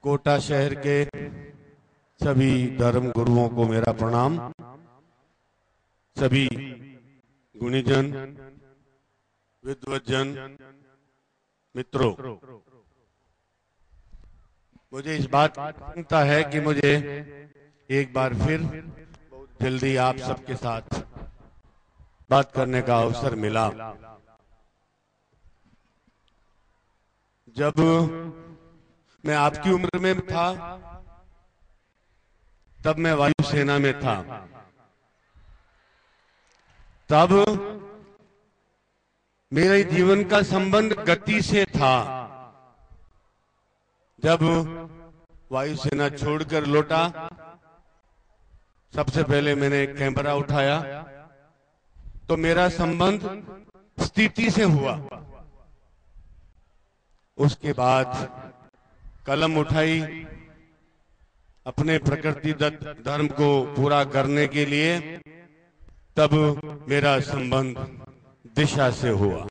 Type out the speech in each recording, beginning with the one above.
कोटा शहर के सभी धर्म गुरुओं को मेरा प्रणाम। सभी गुणीजन, विद्वज्जन, मित्रों, मुझे इस बात की चिंता है कि मुझे एक बार फिर बहुत जल्दी आप सबके साथ बात करने का अवसर मिला। जब मैं आपकी उम्र में था तब मैं वायुसेना में था। तब मेरे जीवन का संबंध गति से था। जब वायुसेना छोड़कर लौटा, सबसे पहले मैंने कैमरा उठाया तो मेरा संबंध स्थिति से हुआ। उसके बाद कलम उठाई, अपने प्रकृतिदत्त धर्म को पूरा करने के लिए, तब मेरा संबंध दिशा से हुआ।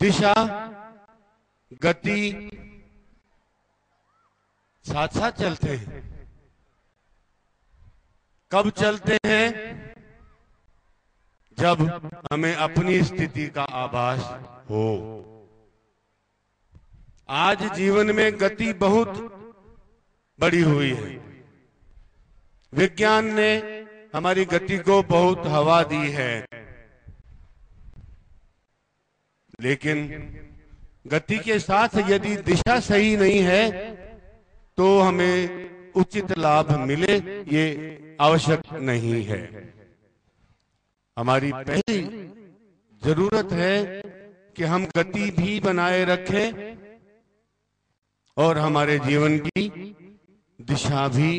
दिशा, गति साथ साथ चलते हैं। कब चलते हैं? जब हमें अपनी स्थिति का आभास हो। आज जीवन में गति बहुत बढ़ी हुई है। विज्ञान ने हमारी गति को बहुत हवा दी है, लेकिन गति के साथ यदि दिशा सही नहीं है तो हमें उचित लाभ मिले ये आवश्यक नहीं है। हमारी पहली जरूरत है कि हम गति भी बनाए रखें और हमारे जीवन की दिशा भी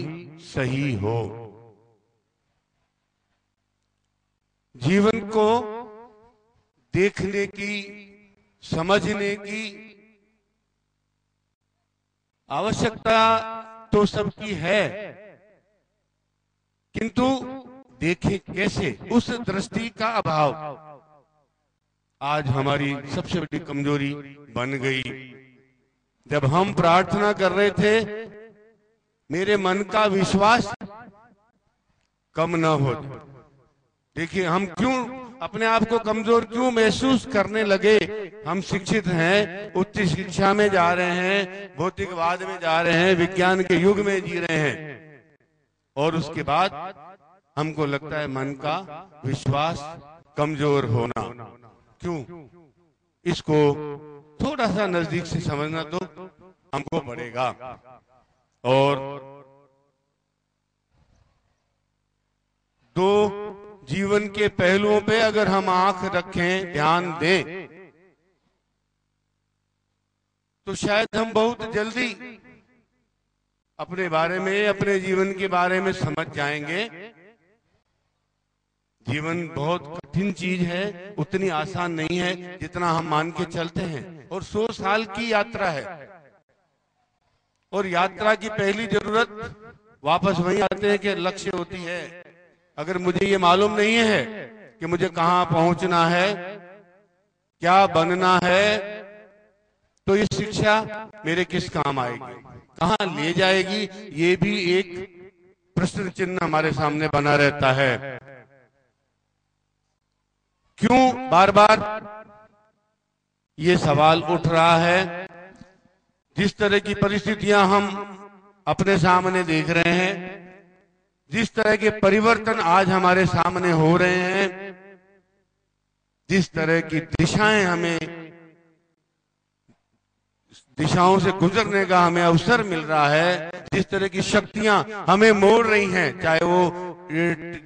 सही हो। जीवन को देखने की, समझने की आवश्यकता तो सबकी है, किंतु देखें कैसे, उस दृष्टि का अभाव आज हमारी सबसे बड़ी कमजोरी बन गई। जब हम प्रार्थना कर रहे थे, मेरे मन का विश्वास कम न हो। देखिए, हम क्यों अपने आप को कमजोर क्यों महसूस करने लगे? हम शिक्षित हैं, उच्च शिक्षा में जा रहे हैं, भौतिकवाद में जा रहे हैं, विज्ञान के युग में जी रहे हैं, और उसके बाद हमको लगता है मन का विश्वास कमजोर होना। क्यों? इसको थोड़ा सा नजदीक से समझना तो हमको पड़ेगा। और दो जीवन के पहलुओं पे अगर हम आंख रखें, ध्यान दें, तो शायद हम बहुत जल्दी अपने बारे में, अपने जीवन के बारे में समझ जाएंगे। जीवन बहुत कठिन चीज है, उतनी आसान नहीं है जितना हम मान के चलते हैं। और 100 साल की यात्रा है, और यात्रा की पहली जरूरत वापस वही आते हैं कि लक्ष्य होती है। अगर मुझे ये मालूम नहीं है कि मुझे कहाँ पहुंचना है, क्या बनना है, तो ये शिक्षा मेरे किस काम आएगी, कहाँ ले जाएगी, ये भी एक प्रश्न चिन्ह हमारे सामने बना रहता है। क्यों बार बार ये सवाल उठ रहा है? जिस तरह की परिस्थितियां हम अपने सामने देख रहे हैं, जिस तरह के परिवर्तन आज हमारे सामने हो रहे हैं, जिस तरह की दिशाएं हमें, दिशाओं से गुजरने का हमें अवसर मिल रहा है, जिस तरह की शक्तियां हमें मोड़ रही हैं, चाहे वो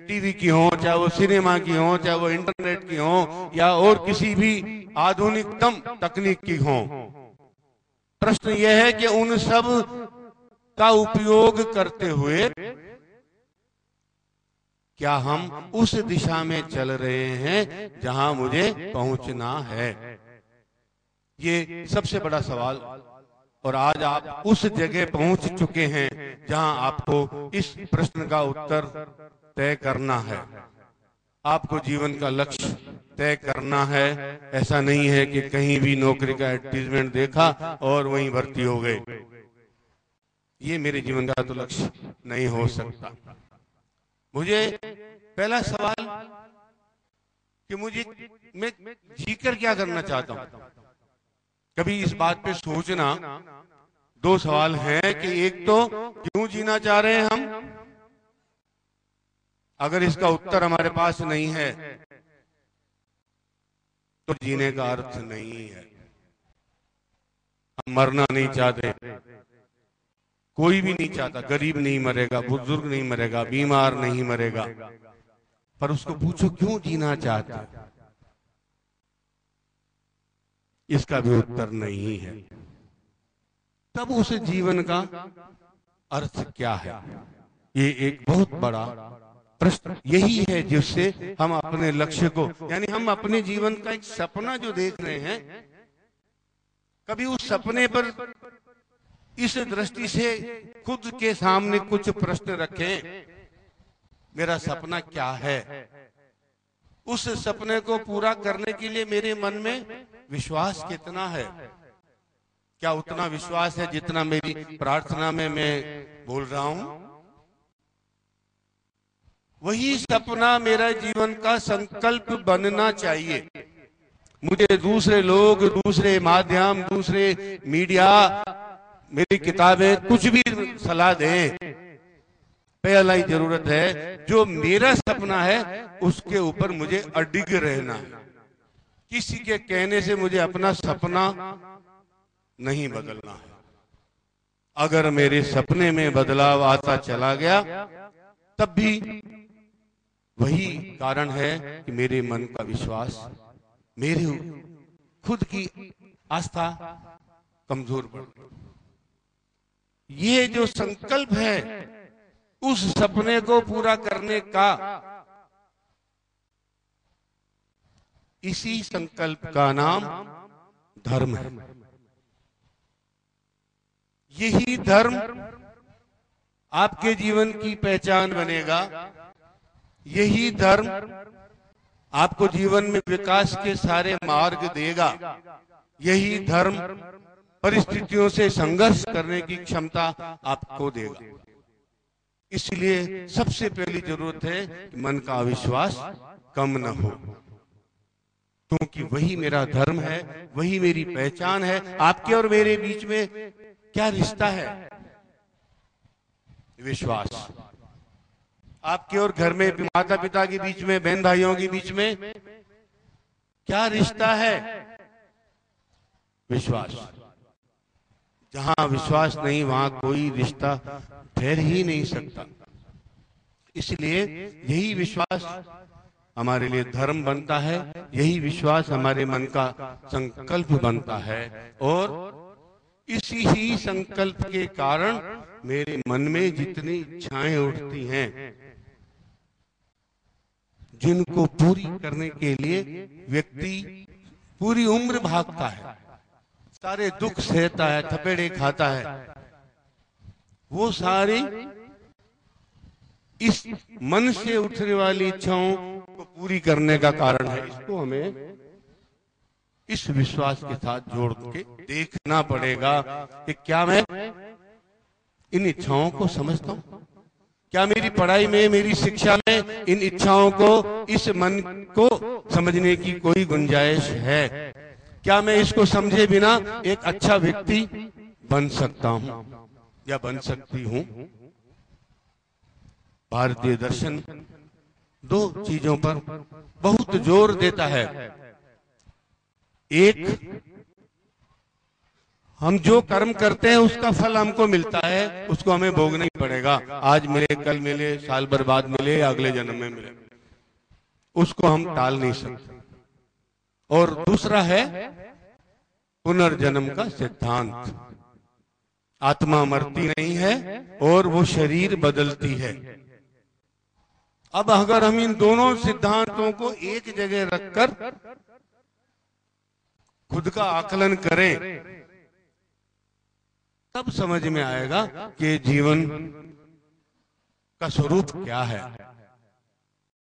टीवी की हो, चाहे वो सिनेमा की हो, चाहे वो इंटरनेट की हो, या और किसी भी आधुनिकतम तकनीक की हो। प्रश्न यह है कि उन सब का उपयोग करते हुए क्या हम उस दिशा में चल रहे हैं जहां मुझे पहुंचना है? ये सबसे बड़ा सवाल। और आज आप उस जगह पहुंच चुके हैं जहां आपको इस प्रश्न का उत्तर तय करना है। आपको जीवन का लक्ष्य तय करना है। ऐसा नहीं है कि कहीं भी नौकरी का एडवर्टीजमेंट देखा और वहीं भर्ती हो गए। ये मेरे जीवन का तो लक्ष्य नहीं हो सकता। मुझे पहला सवाल कि मैं जीकर क्या करना चाहता हूं, कभी इस बात पे सोचना। दो सवाल हैं कि एक तो क्यों जीना चाह रहे हैं हम, अगर इसका उत्तर हमारे पास नहीं है तो जीने का अर्थ नहीं है। हम मरना नहीं चाहते, कोई भी नहीं चाहता। गरीब नहीं मरेगा, बुजुर्ग नहीं मरेगा, बीमार नहीं मरेगा, पर उसको पूछो क्यों जीना चाहता है, इसका भी उत्तर नहीं है। तब उस जीवन का अर्थ क्या है, ये एक बहुत बड़ा प्रश्न यही है जिससे हम अपने लक्ष्य को, यानी हम अपने जीवन का एक सपना जो देख रहे हैं, कभी उस सपने पर इस दृष्टि से खुद के सामने कुछ प्रश्न रखें। मेरा सपना क्या है, उस सपने को पूरा करने के लिए मेरे मन में विश्वास कितना है, क्या उतना विश्वास है जितना मेरी प्रार्थना में मैं बोल रहा हूं। वही सपना मेरा जीवन का संकल्प बनना चाहिए। मुझे दूसरे लोग, दूसरे माध्यम, दूसरे मीडिया, मेरी किताबें कुछ भी सलाह दें, पहला ही जरूरत है जो मेरा सपना है उसके ऊपर मुझे अडिग रहना है। किसी के कहने से मुझे अपना सपना नहीं बदलना है। अगर मेरे सपने में बदलाव आता चला गया तब भी वही कारण है कि मेरे मन का विश्वास, मेरे खुद की आस्था कमजोर पड़ गई। ये जो संकल्प है उस सपने को पूरा करने का, इसी संकल्प का नाम धर्म है। यही धर्म आपके जीवन की पहचान बनेगा। यही धर्म आपको जीवन में विकास के सारे मार्ग देगा। यही धर्म परिस्थितियों से संघर्ष करने की क्षमता आपको देगा। इसलिए सबसे पहली जरूरत है कि मन का अविश्वास कम न हो, क्योंकि वही मेरा धर्म है, वही मेरी पहचान है। आपके और मेरे बीच में क्या रिश्ता है? विश्वास। आपके और घर में माता पिता के बीच में, बहन भाइयों के बीच में क्या रिश्ता है? विश्वास। जहां विश्वास नहीं वहां कोई रिश्ता ठहर ही नहीं सकता। इसलिए यही विश्वास हमारे लिए धर्म बनता है, यही विश्वास हमारे मन का संकल्प बनता है, और इसी ही संकल्प के कारण मेरे मन में जितनी इच्छाएं उठती हैं, जिनको पूरी करने के लिए व्यक्ति पूरी उम्र भागता है, सारे दुख सहता है, थपेड़े खाता है, वो सारी इस मन से उठने वाली इच्छाओं को पूरी करने का कारण है। इसको हमें इस विश्वास के साथ जोड़ के देखना पड़ेगा कि क्या मैं इन इच्छाओं को समझता हूं? क्या मेरी पढ़ाई में, मेरी शिक्षा में इन इच्छाओं को, इस मन को समझने की कोई गुंजाइश है? क्या मैं इसको समझे बिना एक अच्छा व्यक्ति बन सकता हूं या बन सकती हूं? भारतीय दर्शन दो चीजों पर बहुत जोर देता है। एक, हम जो कर्म करते हैं उसका फल हमको मिलता है, उसको हमें भोगना ही पड़ेगा। आज मिले, कल मिले, साल भर बाद मिले, अगले जन्म में मिले, उसको हम टाल नहीं सकते। और दूसरा है पुनर्जन्म का सिद्धांत। आत्मा मरती नहीं है और वो शरीर बदलती है। अब अगर हम इन दोनों सिद्धांतों को एक जगह रखकर खुद का आकलन करें, तब समझ में आएगा कि जीवन का स्वरूप क्या है।